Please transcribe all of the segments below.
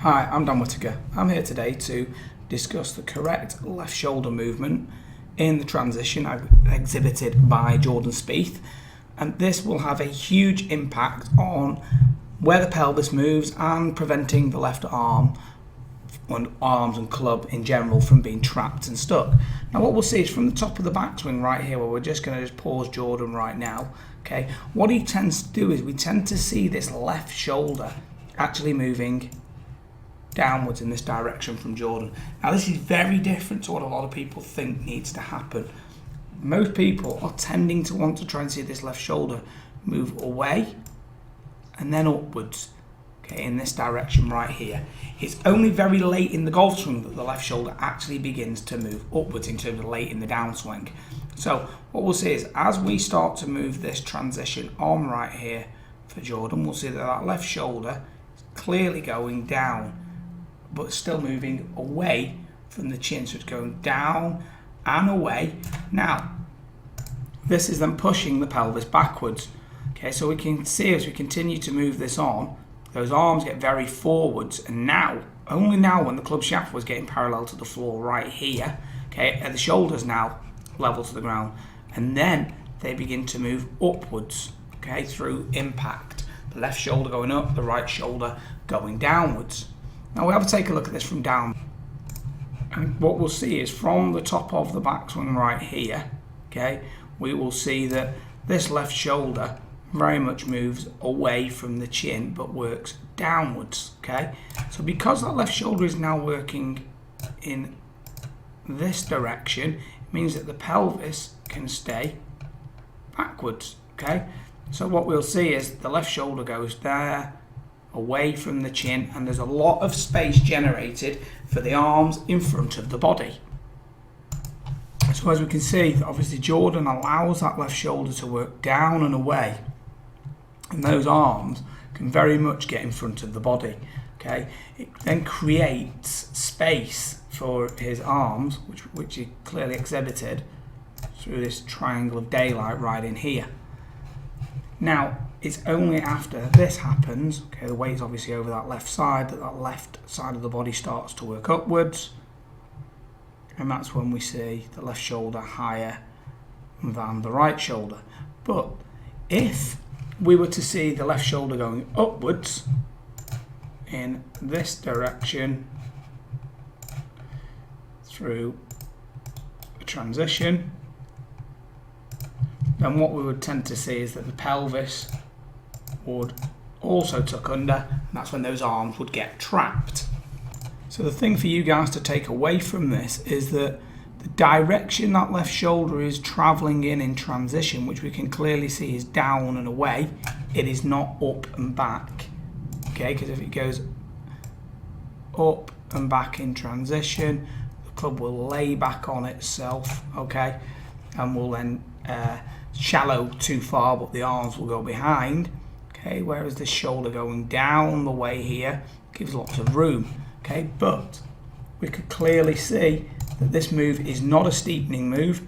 Hi, I'm Dan Whittaker. I'm here today to discuss the correct left shoulder movement in the transition exhibited by Jordan Spieth, and this will have a huge impact on where the pelvis moves and preventing the left arm and arms and club in general from being trapped and stuck. Now what we'll see is from the top of the backswing right here, where we're just going to just pause Jordan right now. Okay, what he tends to do is we tend to see this left shoulder actually moving downwards in this direction from Jordan. Now this is very different to what a lot of people think needs to happen. Most people are tending to want to try and see this left shoulder move away and then upwards, okay, in this direction right here. It's only very late in the golf swing that the left shoulder actually begins to move upwards in terms of late in the downswing. So what we'll see is as we start to move this transition on right here for Jordan, we'll see that that left shoulder is clearly going down, but still moving away from the chin. So it's going down and away. Now, this is then pushing the pelvis backwards. Okay, so we can see as we continue to move this on, those arms get very forwards, and now, only now when the club shaft was getting parallel to the floor right here, okay, the shoulders now level to the ground, and then they begin to move upwards, okay, through impact. The left shoulder going up, the right shoulder going downwards. Now we'll have to take a look at this from down. And what we'll see is from the top of the backswing right here, okay, we will see that this left shoulder very much moves away from the chin but works downwards, okay? So because that left shoulder is now working in this direction, it means that the pelvis can stay backwards, okay? So what we'll see is the left shoulder goes there, away from the chin, and there's a lot of space generated for the arms in front of the body. So as we can see, obviously Jordan allows that left shoulder to work down and away, and those arms can very much get in front of the body. Okay, it then creates space for his arms, which he clearly exhibited through this triangle of daylight right in here. Now, it's only after this happens, okay, the weight's obviously over that left side, that left side of the body starts to work upwards, and that's when we see the left shoulder higher than the right shoulder. But if we were to see the left shoulder going upwards in this direction through a transition, then what we would tend to see is that the pelvis would also tuck under, and that's when those arms would get trapped. So the thing for you guys to take away from this is that the direction that left shoulder is traveling in transition, which we can clearly see is down and away, it is not up and back. Okay, because if it goes up and back in transition, the club will lay back on itself, okay, and will then shallow too far, but the arms will go behind. Okay, whereas the shoulder going down the way here gives lots of room. Okay, but we could clearly see that this move is not a steepening move,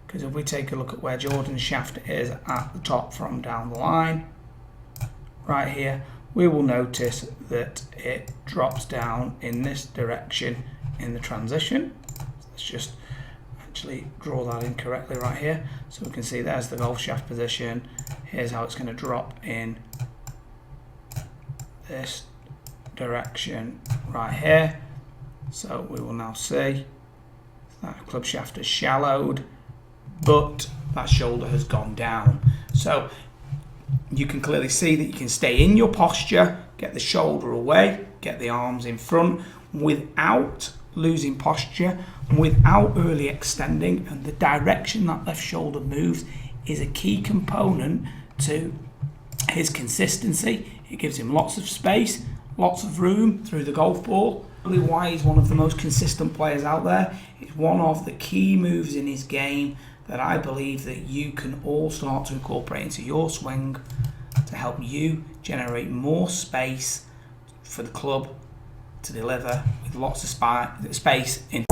because if we take a look at where Jordan's shaft is at the top from down the line, right here, we will notice that it drops down in this direction in the transition. Let's just actually draw that in correctly right here. So we can see there's the golf shaft position. Here's how it's going to drop in this direction right here. So we will now see that club shaft is shallowed, but that shoulder has gone down. So you can clearly see that you can stay in your posture, get the shoulder away, get the arms in front without losing posture, without early extending, and the direction that left shoulder moves is a key component to his consistency. It gives him lots of space, lots of room through the golf ball. Really why he's one of the most consistent players out there. It's one of the key moves in his game that I believe that you can all start to incorporate into your swing to help you generate more space for the club to deliver with lots of space in